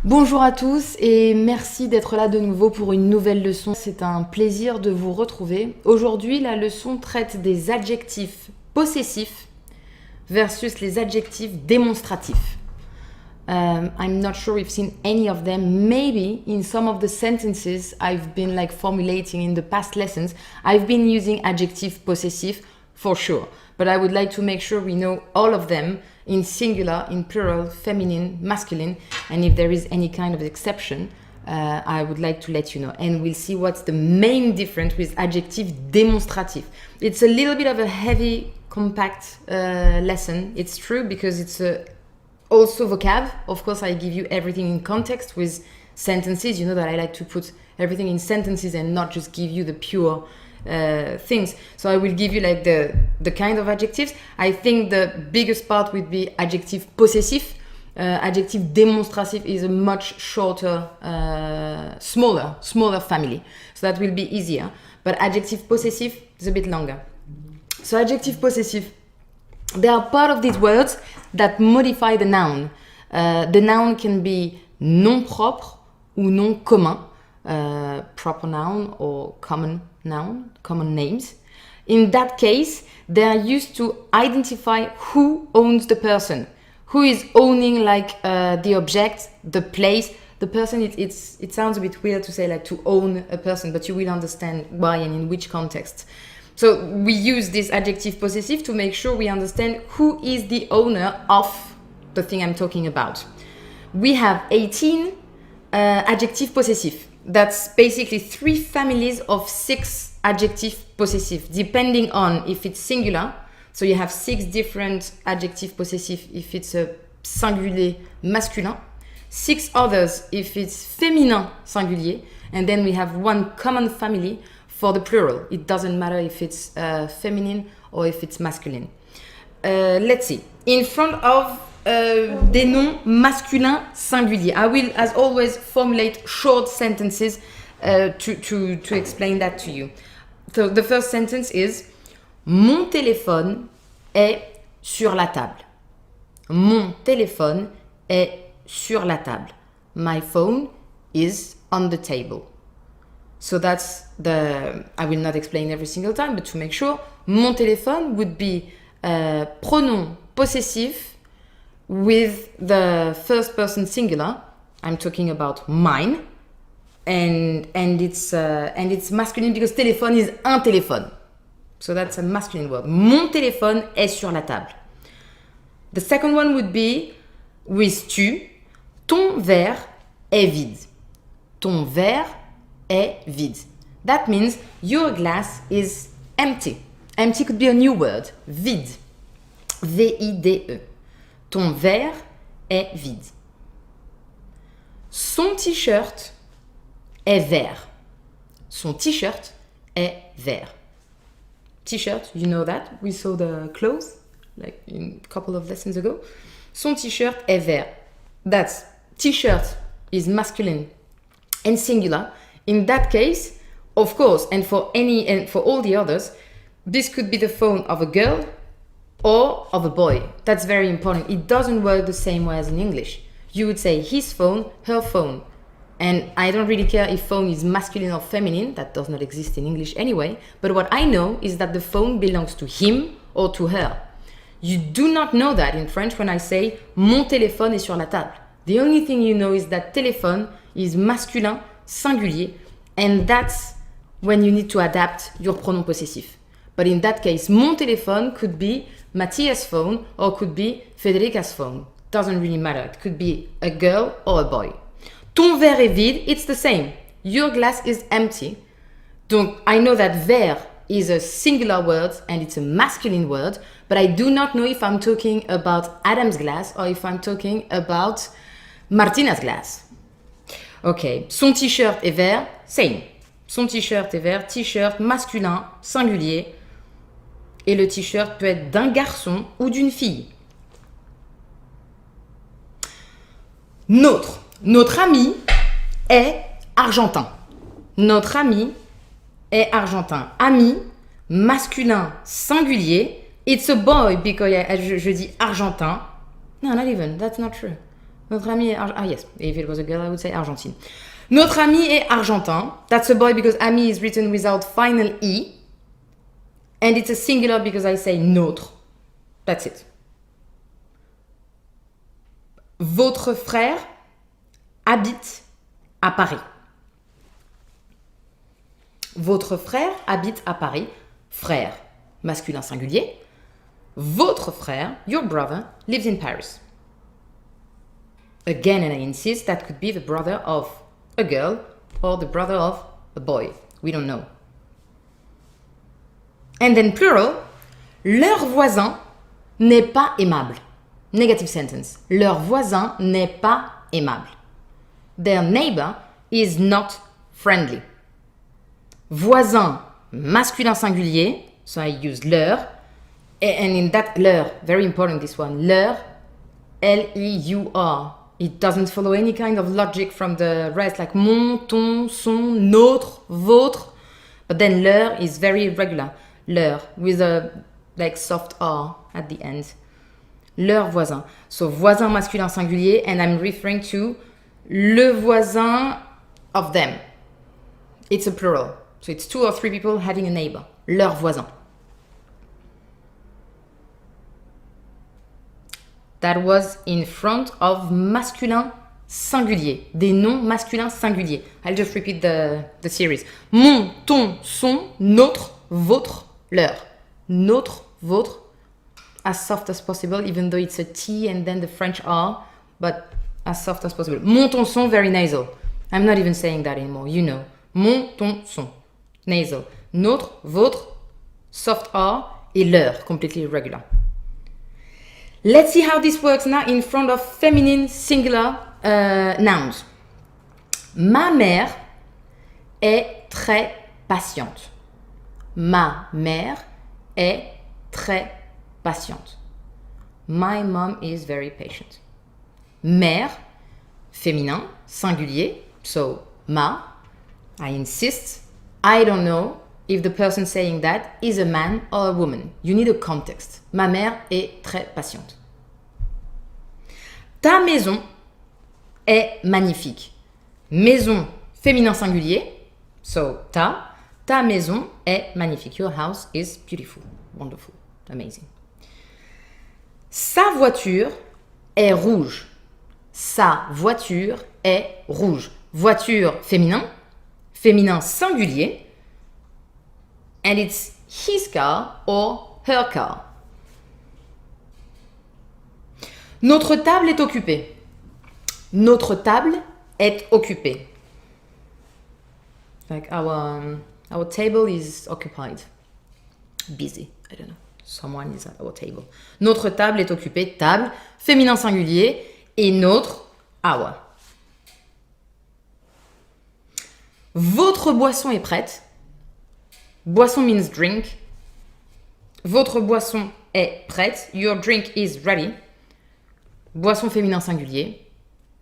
Bonjour à tous et merci d'être là de nouveau pour une nouvelle leçon. C'est un plaisir de vous retrouver. Aujourd'hui, la leçon traite des adjectifs possessifs versus les adjectifs démonstratifs. I'm not sure you've seen any of them. Maybe in some of the sentences I've been formulating in the past lessons, I've been using adjective possessive for sure. But I would like to make sure we know all of them in singular, in plural, feminine, masculine, and if there is any kind of exception, I would like to let you know. And we'll see what's the main difference with adjective démonstratif. It's a little bit of a heavy, compact lesson. It's true because it's also vocab. Of course, I give you everything in context with sentences. You know that I like to put everything in sentences and not just give you the pure things. So I will give you the kind of adjectives. I think the biggest part would be adjective possessive. Adjective démonstratif is a much shorter, smaller family. So that will be easier. But adjective possessive is a bit longer. So adjective possessive, they are part of these words that modify the noun. The noun can be nom propre ou nom commun, proper noun or common noun, common names. In that case, they are used to identify who owns the person, who is owning the object, the place. The person, it sounds a bit weird to say to own a person, but you will understand why and in which context. So we use this adjective possessive to make sure we understand who is the owner of the thing I'm talking about. We have 18 adjective possessive. That's basically 3 families of 6 adjective possessive, depending on if it's singular. So you have 6 different adjective possessive if it's a singulier masculin, 6 others if it's féminin singulier, and then we have one common family for the plural. It doesn't matter if it's feminine or if it's masculine. Let's see. In front of des noms masculins singuliers, I will, as always, formulate short sentences to explain that to you. So the first sentence is Mon téléphone est sur la table. Mon téléphone est sur la table. My phone is on the table. So that's I will not explain every single time, but to make sure, mon téléphone would be pronom possessive with the first person singular. I'm talking about mine, and it's masculine because téléphone is un téléphone. So that's a masculine word. Mon téléphone est sur la table. The second one would be with tu. Ton verre est vide. Ton verre est vide. That means your glass is empty. Empty could be a new word. Vide. V-I-D-E. Ton verre est vide. Son t-shirt est vert. Son t-shirt est vert. T-shirt, you know that. We saw the clothes a couple of lessons ago. Son t-shirt est vert. That's t-shirt is masculine and singular. In that case, of course, and for all the others, this could be the phone of a girl or of a boy. That's very important. It doesn't work the same way as in English. You would say his phone, her phone. And I don't really care if phone is masculine or feminine. That does not exist in English anyway. But what I know is that the phone belongs to him or to her. You do not know that in French when I say mon téléphone est sur la table. The only thing you know is that téléphone is masculin, singulier, and that's when you need to adapt your pronom possessive. But in that case, mon téléphone could be Matthias' phone or could be Federica's phone. Doesn't really matter. It could be a girl or a boy. Ton verre est vide, it's the same. Your glass is empty. Donc, I know that verre is a singular word and it's a masculine word, but I do not know if I'm talking about Adam's glass or if I'm talking about Martina's glass. Ok, son t-shirt est vert, same. Son t-shirt est vert, t-shirt masculin, singulier. Et le t-shirt peut être d'un garçon ou d'une fille. Notre ami est argentin. Notre ami est argentin. Ami, masculin, singulier. It's a boy because je dis argentin. No, not even. That's not true. Notre ami est yes. If it was a girl, I would say Argentine. Notre ami est argentin. That's a boy because ami is written without final E. And it's a singular because I say notre. That's it. Votre frère habite à Paris. Votre frère habite à Paris. Frère, masculin singulier. Votre frère, your brother, lives in Paris. Again, and I insist, that could be the brother of a girl or the brother of a boy. We don't know. And then plural, leur voisin n'est pas aimable. Negative sentence. Leur voisin n'est pas aimable. Their neighbor is not friendly. Voisin, masculin singulier, so I use leur. And in that leur, very important this one, leur, L-E-U-R. It doesn't follow any kind of logic from the rest, like mon, ton, son, notre, votre. But then leur is very irregular. Leur, with a like soft R at the end. Leur voisin. So voisin masculin singulier, and I'm referring to le voisin of them. It's a plural. So it's 2 or 3 people having a neighbor. Leur voisin. That was in front of masculin singulier. Des noms masculins singuliers. I'll just repeat the series. Mon, ton, son, notre, votre, leur. Notre, votre. As soft as possible, even though it's a T and then the French R, but as soft as possible. Mon, ton, son, very nasal. I'm not even saying that anymore, you know. Mon, ton, son. Nasal. Notre, votre, soft R, et leur, completely irregular. Let's see how this works now in front of feminine singular nouns. Ma mère est très patiente. Ma mère est très patiente. My mom is very patient. Mère, féminin, singulier, so ma. I insist. I don't know if the person saying that is a man or a woman. You need a context. Ma mère est très patiente. Ta maison est magnifique. Maison, féminin singulier. So, ta maison est magnifique. Your house is beautiful, wonderful, amazing. Sa voiture est rouge. Sa voiture est rouge. Voiture, féminin. Féminin singulier. And it's his car or her car. Notre table est occupée. Notre table est occupée. Like our table is occupied. Busy. I don't know. Someone is at our table. Notre table est occupée. Table, féminin singulier. Et notre, our. Votre boisson est prête. Boisson means drink. Votre boisson est prête. Your drink is ready. Boisson féminin singulier.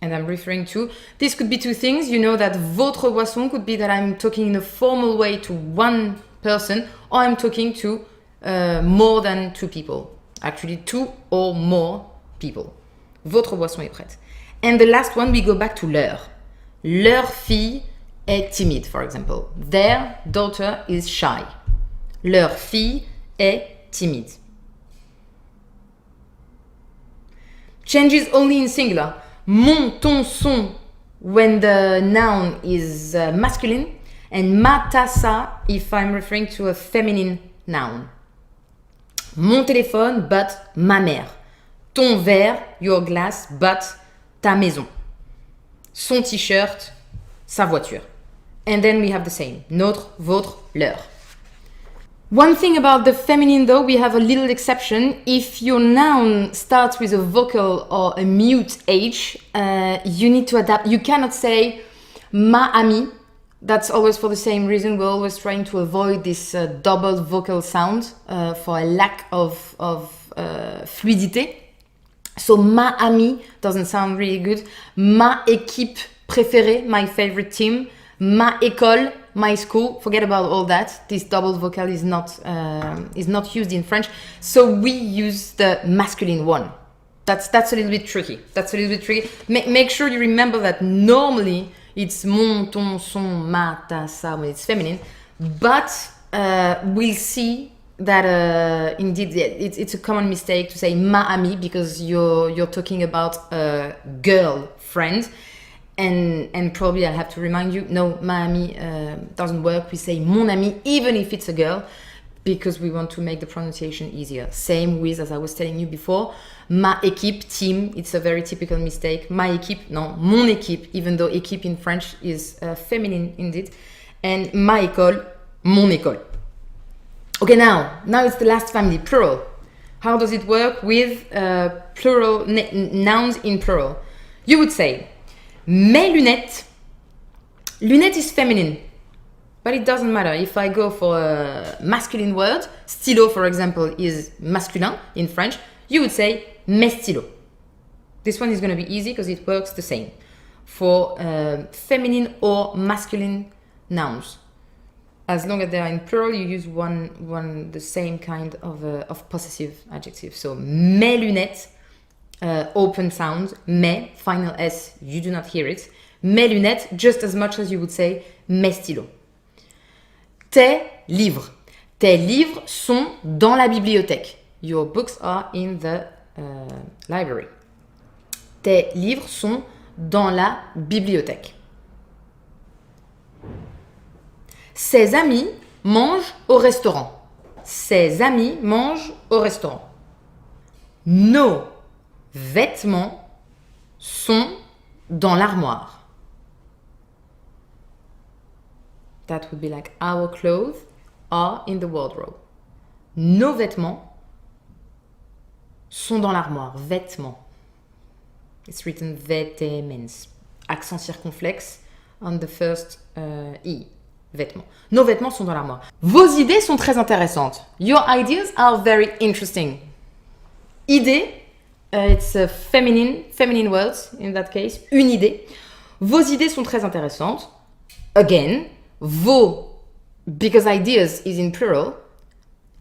And I'm referring to, this could be 2 things. You know that votre boisson could be that I'm talking in a formal way to one person, or I'm talking to more than 2 people. Actually, 2 or more people. Votre boisson est prête. And the last one, we go back to leur. Leur fille est timide, for example. Their daughter is shy. Leur fille est timide. Changes only in singular. Mon, ton, son when the noun is masculine, and ma, ta, sa if I'm referring to a feminine noun. Mon téléphone, but ma mère. Ton verre, your glass, but ta maison. Son t-shirt, sa voiture. And then we have the same. Notre, votre, leur. One thing about the feminine though, we have a little exception. If your noun starts with a vocal or a mute H, you need to adapt. You cannot say ma amie. That's always for the same reason. We're always trying to avoid this double vocal sound for a lack of fluidité. So ma amie doesn't sound really good. Ma équipe préférée, my favorite team. Ma école, my school. Forget about all that. This double vocal is not used in French. So we use the masculine one. That's a little bit tricky. Make sure you remember that normally it's mon, ton, son, ma, ta, sa when it's feminine, but we'll see that indeed it's a common mistake to say ma ami because you're talking about a girl friend, and probably I'll have to remind you, no, ma ami doesn't work. We say mon ami even if it's a girl, because we want to make the pronunciation easier. Same with, as I was telling you before, ma équipe, team, it's a very typical mistake. Ma équipe, no, mon équipe, even though équipe in French is feminine indeed. And ma école, mon école. Okay, now it's the last family, plural. How does it work with plural nouns in plural? You would say, mes lunettes. Lunette is feminine. But it doesn't matter. If I go for a masculine word, stylo, for example, is masculin in French, you would say mes stylos. This one is going to be easy because it works the same for feminine or masculine nouns. As long as they are in plural, you use the same kind of possessive adjective. So mes lunettes, open sound, mes, final S, you do not hear it. Mes lunettes, just as much as you would say mes stylos. Tes livres. Tes livres sont dans la bibliothèque. Your books are in the library. Tes livres sont dans la bibliothèque. Ses amis mangent au restaurant. Ses amis mangent au restaurant. Nos vêtements sont dans l'armoire. That would be like our clothes are in the wardrobe. Nos vêtements sont dans l'armoire. Vêtements. It's written vêtements. Accent circonflexe on the first E. Vêtements. Nos vêtements sont dans l'armoire. Vos idées sont très intéressantes. Your ideas are very interesting. Idée, it's a feminine words in that case. Une idée. Vos idées sont très intéressantes. Again, vos, because ideas is in plural,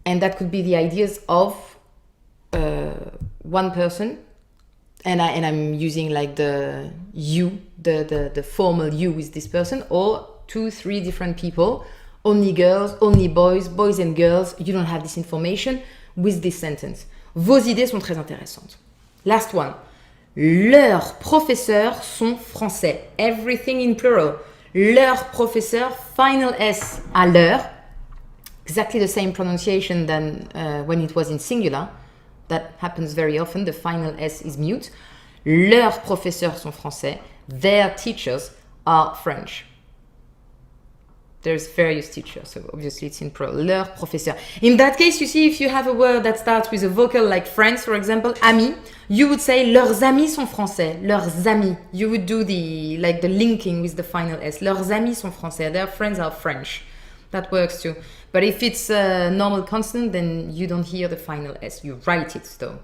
and that could be the ideas of one person, and I'm using like the you, the formal you is this person, or 2-3 different people, only girls, only boys, boys and girls. You don't have this information with this sentence. Vos idées sont très intéressantes. Last one. Leurs professeurs sont français. Everything in plural. Leurs professeurs, final S à leur. Exactly the same pronunciation than when it was in singular. That happens very often. The final S is mute. Leurs professeurs sont français. Their teachers are French. There's various teachers, so obviously it's in plural. Leurs professeurs. In that case, you see, if you have a word that starts with a vocal like friends, for example, amis, you would say leurs amis sont français. Leurs amis. You would do the linking with the final S. Leurs amis sont français. Their friends are French. That works too. But if it's a normal consonant, then you don't hear the final S. You write it though.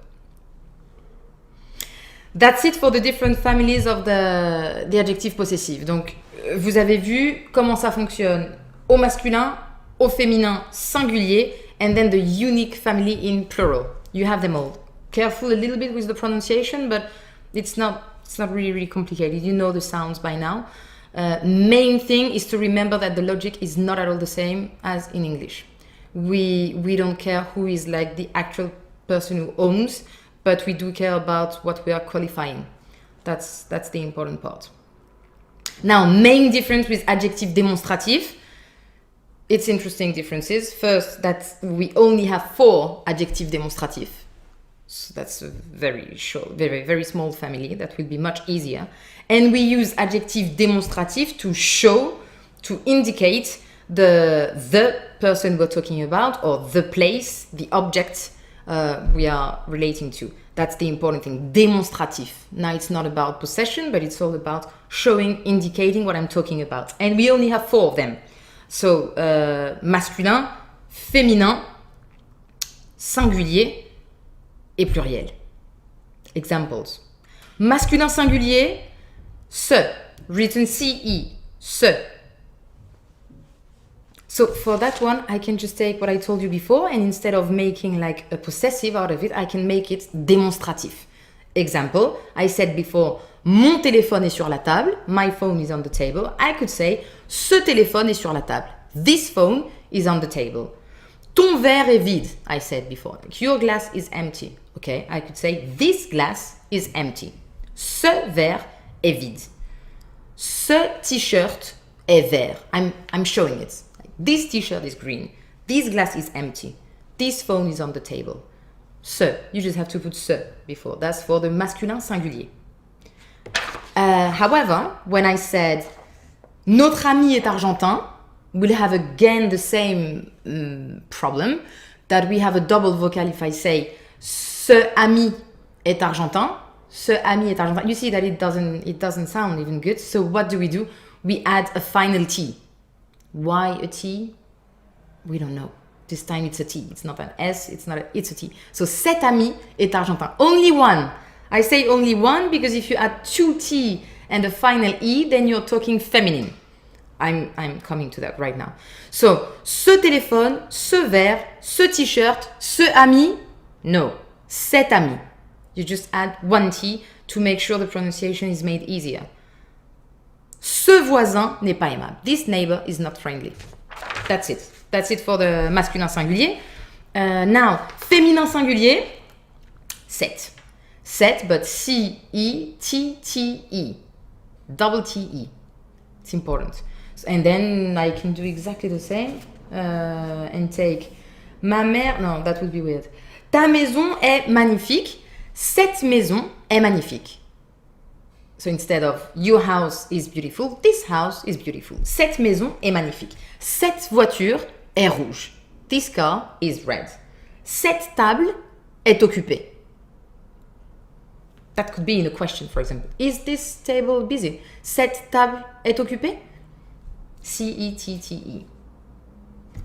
That's it for the different families of the adjective possessive. Donc, vous avez vu comment ça fonctionne au masculin, au féminin, singulier, and then the unique family in plural. You have them all. Careful a little bit with the pronunciation, but it's not really complicated. You know the sounds by now. Main thing is to remember that the logic is not at all the same as in English. We don't care who is like the actual person who owns, but we do care about what we are qualifying. That's the important part. Now, main difference with adjective demonstrative. It's interesting differences. First, that we only have 4 adjective demonstrative. So that's a very short, very small family. That will be much easier. And we use adjective demonstrative to show, to indicate the person we're talking about, or the place, the object we are relating to. That's the important thing. Demonstrative. Now it's not about possession, but it's all about showing, indicating what I'm talking about. And we only have 4 of them. So masculin, féminin, singulier et pluriel. Examples. Masculin singulier, se, written CE, se. So for that one, I can just take what I told you before, and instead of making like a possessive out of it, I can make it demonstrative. Example, I said before, mon téléphone est sur la table. My phone is on the table. I could say, ce téléphone est sur la table. This phone is on the table. Ton verre est vide, I said before. Like, your glass is empty. Okay, I could say, this glass is empty. Ce verre est vide. Ce t-shirt est vert. I'm showing it. Like, this t-shirt is green. This glass is empty. This phone is on the table. Ce, you just have to put ce before. That's for the masculin singulier. However, when I said notre ami est argentin, we'll have again the same problem that we have a double vocal if I say ce ami est argentin. Ce ami est argentin. You see that it doesn't sound even good. So what do? We add a final T. Why a T? We don't know. This time it's a T. It's not an S. It's a T. So cet ami est argentin. Only one. I say only one because if you add two T and a final E, then you're talking feminine. I'm coming to that right now. So, ce téléphone, ce verre, ce t-shirt, ce ami, no, cet ami. You just add one T to make sure the pronunciation is made easier. Ce voisin n'est pas aimable. This neighbor is not friendly. That's it. That's it for the masculin singulier. Now, féminin singulier, set. Set, but C-E-T-T-E. Double T-E. It's important. And then I can do exactly the same and take ma mère. No, that would be weird. Ta maison est magnifique. Cette maison est magnifique. So instead of your house is beautiful, this house is beautiful. Cette maison est magnifique. Cette voiture est rouge. This car is red. Cette table est occupée. That could be in a question, for example. Is this table busy? Cette table est occupée? C-E-T-T-E.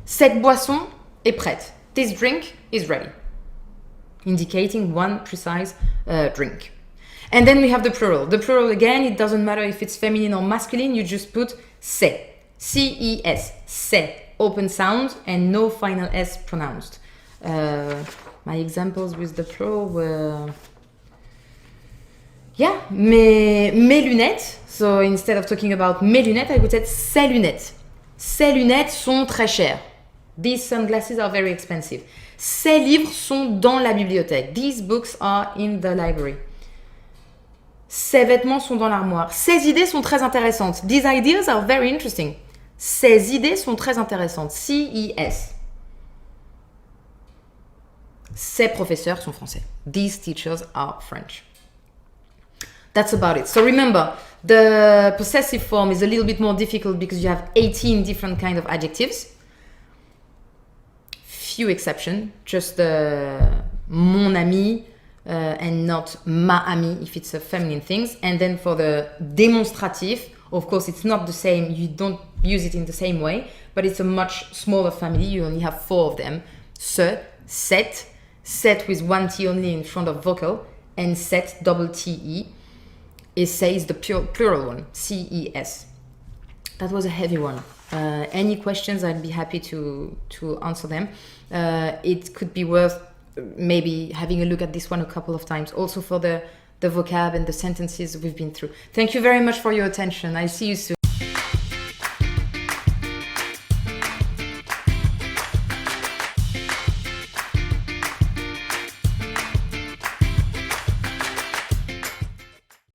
Cette boisson est prête. This drink is ready. Indicating one precise drink. And then we have the plural. The plural, again, it doesn't matter if it's feminine or masculine, you just put c'est. C-E-S. C'est. Open sound and no final S pronounced. My examples with the plural were... Yeah, mes lunettes. So instead of talking about mes lunettes, I would say ses lunettes. Ces lunettes sont très chères. These sunglasses are very expensive. Ces livres sont dans la bibliothèque. These books are in the library. Ces vêtements sont dans l'armoire. Ces idées sont très intéressantes. These ideas are very interesting. Ces idées sont très intéressantes. C-E-S. Ces professeurs sont français. These teachers are French. That's about it. So remember, the possessive form is a little bit more difficult because you have 18 different kinds of adjectives. Few exceptions, just mon ami and not ma amie if it's a feminine thing. And then for the demonstrative, of course, it's not the same. You don't use it in the same way, but it's a much smaller family. You only have 4 of them. Ce, cette, set with one T only in front of vocal, and set, double T-E. Essay is the plural one, C-E-S. That was a heavy one. Any questions, I'd be happy to answer them. It could be worth maybe having a look at this one a couple of times, also for the vocab and the sentences we've been through. Thank you very much for your attention. I'll see you soon.